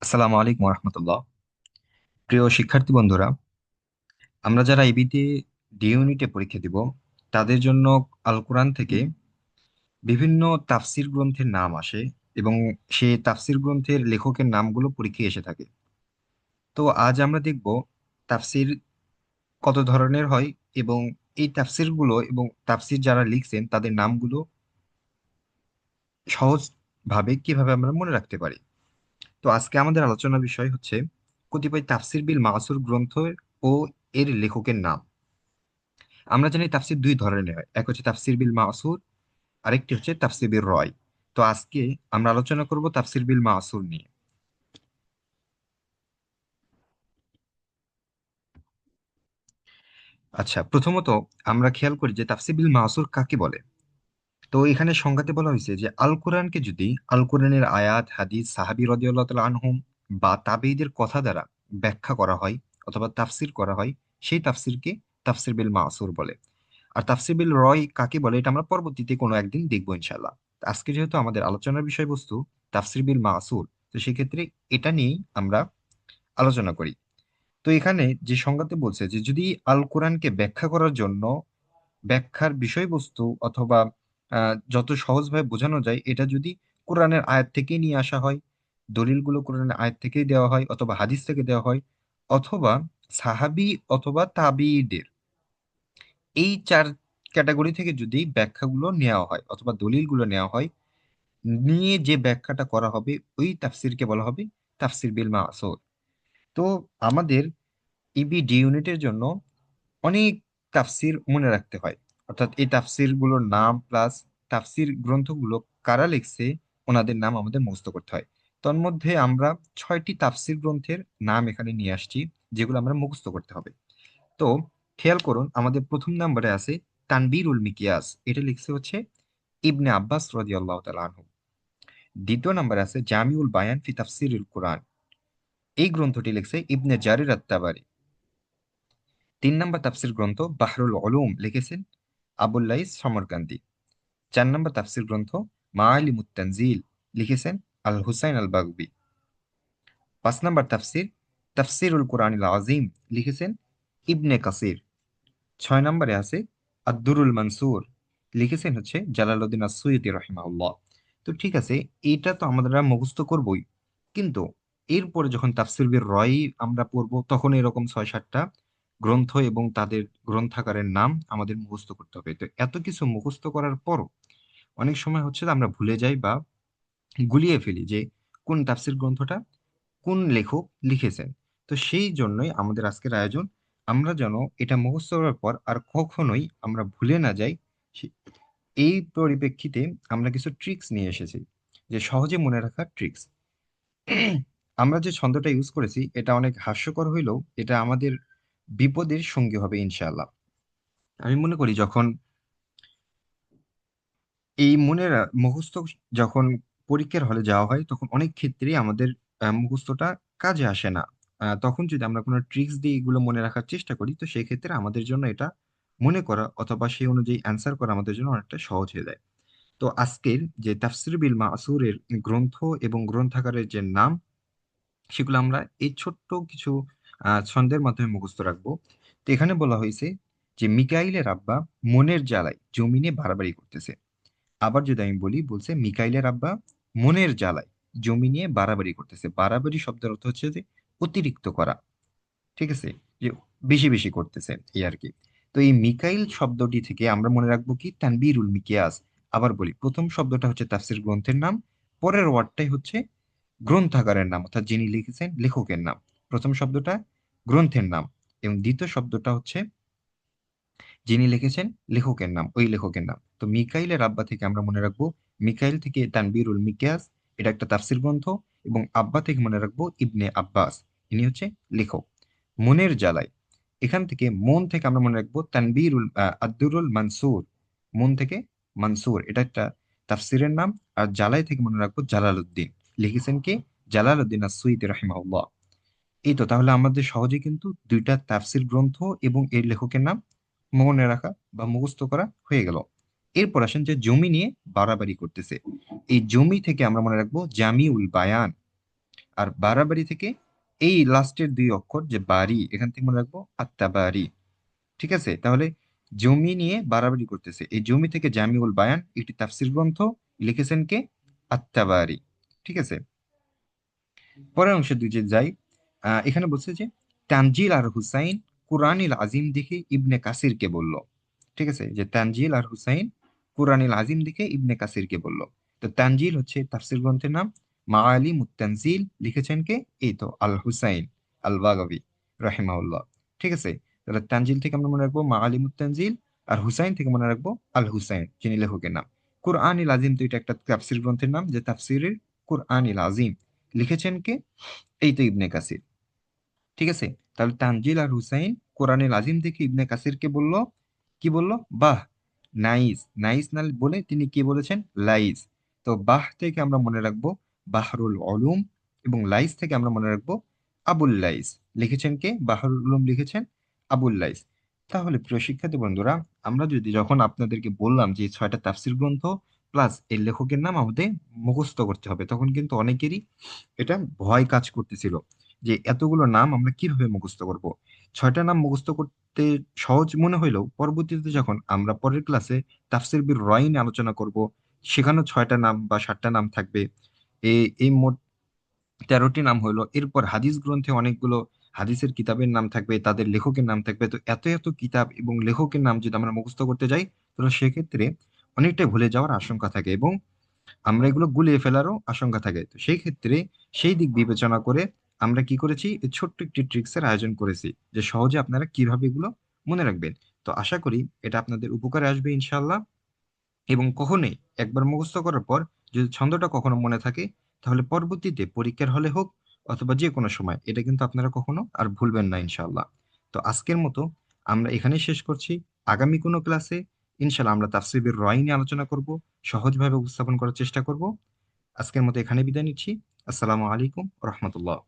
আসসালামু আলাইকুম রহমতুল্লাহ। প্রিয় শিক্ষার্থী বন্ধুরা, আমরা যারা ইবিতে ডি ইউনিটে পরীক্ষা দিব তাদের জন্য আল কোরআন থেকে বিভিন্ন তাফসির গ্রন্থের নাম আসে এবং সেই তাফসির গ্রন্থের লেখকের নামগুলো পরীক্ষায় এসে থাকে। তো আজ আমরা দেখব তাফসির কত ধরনের হয় এবং এই তাফসিরগুলো এবং তাফসির যারা লিখছেন তাদের নামগুলো সহজভাবে কিভাবে আমরা মনে রাখতে পারি। তো আজকে আমাদের আলোচনার বিষয় হচ্ছে কতিপয় তাফসির বিল মাসুর গ্রন্থ ও এর লেখকের নাম। আমরা জানি তাফসির দুই ধরনের হয়, এক হচ্ছে তাফসির বিল মাসুর, আরেকটি হচ্ছে তাফসির বিল রয়। তো আজকে আমরা আলোচনা করব তাফসির বিল মাসুর নিয়ে। আচ্ছা, প্রথমত আমরা খেয়াল করি যে তাফসির বিল মাসুর কাকে বলে। তো এখানে সংজ্ঞাতে বলা হয়েছে যে আল কোরআনকে যদি আল কোরআনের আয়াত হাদিস সাহাবী রাদিয়াল্লাহু তাআলা আনহুম বা তাবেঈদের কথা দ্বারা ব্যাখ্যা করা হয় অথবা তাফসির করা হয়, সেই তাফসিরকে তাফসির বিল মাসুর বলে। আর তাফসির বিল রয় কাকে বলে এটা আমরা পরবর্তীতে কোনো একদিন দেখবো ইনশাল্লাহ। আজকে যেহেতু আমাদের আলোচনার বিষয়বস্তু তাফসির বিল মাসুর, তো সেক্ষেত্রে এটা নিয়েই আমরা আলোচনা করি। তো এখানে যে সংজ্ঞাতে বলছে যে যদি আল কোরআনকে ব্যাখ্যা করার জন্য ব্যাখ্যার বিষয়বস্তু অথবা যত সহজভাবে বোঝানো যায় এটা যদি কোরআনের আয়াত থেকেই নিয়ে আসা হয়, দলিলগুলো কোরআনের আয়াত থেকেই দেওয়া হয় অথবা হাদিস থেকে দেওয়া হয়, অথবা সাহাবী অথবা তাবিঈদের এই চার ক্যাটাগরি থেকে যদি ব্যাখ্যাগুলো নেওয়া হয় অথবা দলিলগুলো নেওয়া হয়, নিয়ে যে ব্যাখ্যাটা করা হবে ওই তাফসিরকে বলা হবে তাফসির বিল মাসুর। তো আমাদের ইবি ইউনিটের জন্য অনেক তাফসির মনে রাখতে হয়, অর্থাৎ এই তাফসির গুলোর নাম প্লাস তাফসির গ্রন্থগুলো কারা লিখছে ওনাদের নাম আমাদের মুখস্থ করতে হয়। তন্মধ্যে আমরা 6টি তাফসির গ্রন্থের নাম এখানে নিয়ে আসছি যেগুলো আমরা মুখস্থ করতে হবে। তো খেয়াল করুন, আমাদের প্রথম নম্বরে আছে তানবীরুল মিকিয়াস, এটা লিখছে হচ্ছে ইবনে আব্বাস রাদিয়াল্লাহু তাআলা আনহু। দ্বিতীয় নম্বরে আছে জামিউল বায়ান ফি তাফসিরুল কোরআন, এই গ্রন্থটি লিখছে ইবনে জারির আত-তাবারি। 3 নম্বর তাফসির গ্রন্থ বাহরুল উলুম, লিখেছেন আবুল লাইস সমরকান্দি। 4 নম্বর তাফসির গ্রন্থ মাআলিমুত তানজিল, লিখেছেন আল হুসাইন আল বাগবি। 5 নম্বর তাফসির তাফসিরুল কোরআনিল আযীম, লিখেছেন ইবনে কাসির। 6 নম্বরে আছে আদ-দুরুল মানসুর, লিখেছেন হচ্ছে জালালউদ্দিন আস-সুয়ুতী রাহিমাহুল্লাহ। তো ঠিক আছে, এইটা তো আমরা মুখস্থ করবই, কিন্তু এরপরে যখন তাফসির বির রয় আমরা পড়বো তখন এরকম 6-7টা গ্রন্থ এবং তাদের গ্রন্থাগারের নাম আমাদের মুখস্থ করতে হবে। তো এত কিছু মুখস্থ করার পরও অনেক সময় হচ্ছে যে আমরা ভুলে যাই বা গুলিয়ে ফেলি যে কোন তাফসির গ্রন্থটা কোন লেখক লিখেছেন। তো সেই জন্যই আমাদের আজকের আয়োজন, আমরা যেন এটা মুখস্থ করার পর আর কখনোই আমরা ভুলে না যাই। এই পরিপ্রেক্ষিতে আমরা কিছু ট্রিক্স নিয়ে এসেছি, যে সহজে মনে রাখার ট্রিক্স। আমরা যে ছন্দটা ইউজ করেছি এটা অনেক হাস্যকর হইলেও এটা আমাদের বিপদের সঙ্গী হবে ইনশাআল্লাহ। আমি মনে করি যখন এই মুখস্থ যখন পরীক্ষার হলে যাওয়া হয় তখন অনেক ক্ষেত্রেই আমাদের মুখস্থটা কাজে আসে না। তখন যদি আমরা কোনো ট্রিক্স দিয়ে এগুলো মনে রাখার চেষ্টা করি তো সেই ক্ষেত্রে আমাদের জন্য এটা মনে করা অথবা সেই অনুযায়ী অ্যান্সার করা আমাদের জন্য অনেকটা সহজ হয়ে যায়। তো আজকের যে তাফসির বিল মাসুরের গ্রন্থ এবং গ্রন্থাগারের যে নাম, সেগুলো আমরা এই ছোট্ট কিছু ছন্দের মাধ্যমে মুখস্থ রাখবো। তো এখানে বলা হয়েছে যে মিকাইলের আব্বা মনের জ্বালায় জমিনে বাড়াবাড়ি করতেছে। আবার যদি আমি বলি, বলছে মিকাইলের আব্বা মনের জ্বালায় জমি নিয়ে বাড়াবাড়ি করতেছে। বাড়াবাড়ি শব্দের অর্থ হচ্ছে যে অতিরিক্ত করা, ঠিক আছে, যে বেশি বেশি করতেছে এই আর কি। তো এই মিকাইল শব্দটি থেকে আমরা মনে রাখবো কি তানবীরুল মিকিয়াস। আবার বলি, প্রথম শব্দটা হচ্ছে তাফসির গ্রন্থের নাম, পরের ওয়ার্ডটাই হচ্ছে গ্রন্থাগারের নাম অর্থাৎ যিনি লিখেছেন লেখকের নাম। প্রথম শব্দটা গ্রন্থের নাম এবং দ্বিতীয় শব্দটা হচ্ছে যিনি লিখেছেন লেখকের নাম, ওই লেখকের নাম। তো মিকাইলের আব্বা থেকে আমরা মনে রাখবো মিকাইল থেকে তানবীরুল মিকিয়াস, এটা একটা তাফসির গ্রন্থ। এবং আব্বা থেকে মনে রাখবো ইবনে আব্বাস, ইনি হচ্ছে লেখক। মনের জ্বালায়, এখান থেকে মন থেকে আমরা মনে রাখবো তানবীরুল আদ-দুরুল মানসুর, মন থেকে মানসুর, এটা একটা তাফসিরের নাম। আর জ্বালায় থেকে মনে রাখবো জালালউদ্দিন, লিখেছেন কে? জালালউদ্দিন আস-সুয়ুতী রাহিমাহুল্লাহ। এই তো, তাহলে আমাদের সহজে কিন্তু দুইটা তাফসির গ্রন্থ এবং এর লেখকের নাম মনে রাখা বা মুখস্থ করা হয়ে গেল। এরপর আসেন যে জমি নিয়ে বাড়াবাড়ি করতেছে, এই জমি থেকে আমরা মনে রাখবো জামিউল বায়ান। আর বাড়াবাড়ি থেকে এই লাস্টের দুই অক্ষর যে বাড়ি, এখান থেকে মনে রাখবো আত্মাবাড়ি। ঠিক আছে, তাহলে জমি নিয়ে বাড়াবাড়ি করতেছে, এই জমি থেকে জামিউল বায়ান একটি তাফসির গ্রন্থ, লিখেছেন কে? আত্মাবারি। ঠিক আছে, পরের অংশে দুই যে যাই, এখানে বলছে যে তানজিল আর হুসাইন কুরআনিল আজিম দেখে ইবনে কাসিরকে বলল। ঠিক আছে, যে তানজিল আর হুসাইন কুরআনিল আজিম দেখে ইবনে কাসিরকে বলল। তো তানজিল হচ্ছে তাফসির গ্রন্থের নাম। মাআলিম তানজিল লিখেছেন কে? এই তো আল হুসাইন আল বাগাবী রাহিমাহুল্লাহ। ঠিক আছে, তাহলে তানজিল থেকে আমরা মনে রাখবো মাআলিম তানজিল, আর হুসাইন থেকে মনে রাখবো আল হুসাইন, যিনি লেখকের নাম। কুরআনিল আজিম তো এটা একটা তাফসির গ্রন্থের নাম, যে তাফসিরের কুরআনিল আজিম লিখেছেন কে? এই তো ইবনে কাসির। ঠিক আছে, তাহলে তানজিল আর হুসাইন কোরআনুল আজিম থেকে ইবনে কাসিরকে বলল, কি বলল? বাহ, নাইস। নাইস না বলে তিনি কি বলেছেন? লাইস। তো বাহ থেকে আমরা মনে রাখবো বাহরুল উলুম, এবং লাইস থেকে আমরা মনে রাখবো আবুল লাইস। লিখেছেন কে? বাহরুল উলুম লিখেছেন আবুল লাইস। তাহলে প্রিয় শিক্ষার্থী বন্ধুরা, আমরা যদি যখন আপনাদেরকে বললাম যে এই ছয়টা তাফসির গ্রন্থ প্লাস এর লেখকের নাম আমাদের মুখস্থ করতে হবে, তখন কিন্তু অনেকেরই এটা ভয় কাজ করতেছিল যে এতগুলো নাম আমরা কিভাবে মুখস্থ করব। ছয়টা নাম মুখস্থ করতে সহজ মনে হইলেও পরবর্তীতে যখন আমরা পরের ক্লাসে তাফসির বির রয়িন আলোচনা করব, সেখানেও ছয়টা নাম বা সাতটা নাম থাকবে। এই মোট 13টি নাম হইলো। এরপর হাদিস গ্রন্থে অনেকগুলো হাদিসের কিতাবের নাম থাকবে, তাদের লেখকের নাম থাকবে। তো এত এত কিতাব এবং লেখকের নাম যদি আমরা মুখস্থ করতে যাই, তাহলে সেক্ষেত্রে অনেকটাই ভুলে যাওয়ার আশঙ্কা থাকে, এবং আমরা এগুলো গুলিয়ে ফেলারও আশঙ্কা থাকে। তো সেই ক্ষেত্রে সেই দিক বিবেচনা করে আমরা কি করেছি, এই ছোট্ট একটি ট্রিক্সের আয়োজন করেছি, যে সহজে আপনারা কিভাবে এগুলো মনে রাখবেন। তো আশা করি এটা আপনাদের উপকারে আসবে ইনশাআল্লাহ। এবং কখনোই একবার মুখস্থ করার পর যদি ছন্দটা কখনো মনে থাকে, তাহলে পরবর্তীতে পরীক্ষার হলে হোক অথবা যে কোনো সময় এটা কিন্তু আপনারা কখনো আর ভুলবেন না ইনশাআল্লাহ। তো আজকের মতো আমরা এখানেই শেষ করছি। আগামী কোনো ক্লাসে ইনশাআল্লাহ আমরা তাফসীরের রয় নিয়ে আলোচনা করব, সহজভাবে উপস্থাপন করার চেষ্টা করব। আজকের মতো এখানে বিদায় নিচ্ছি। আসসালামু আলাইকুম রহমতুল্লাহ।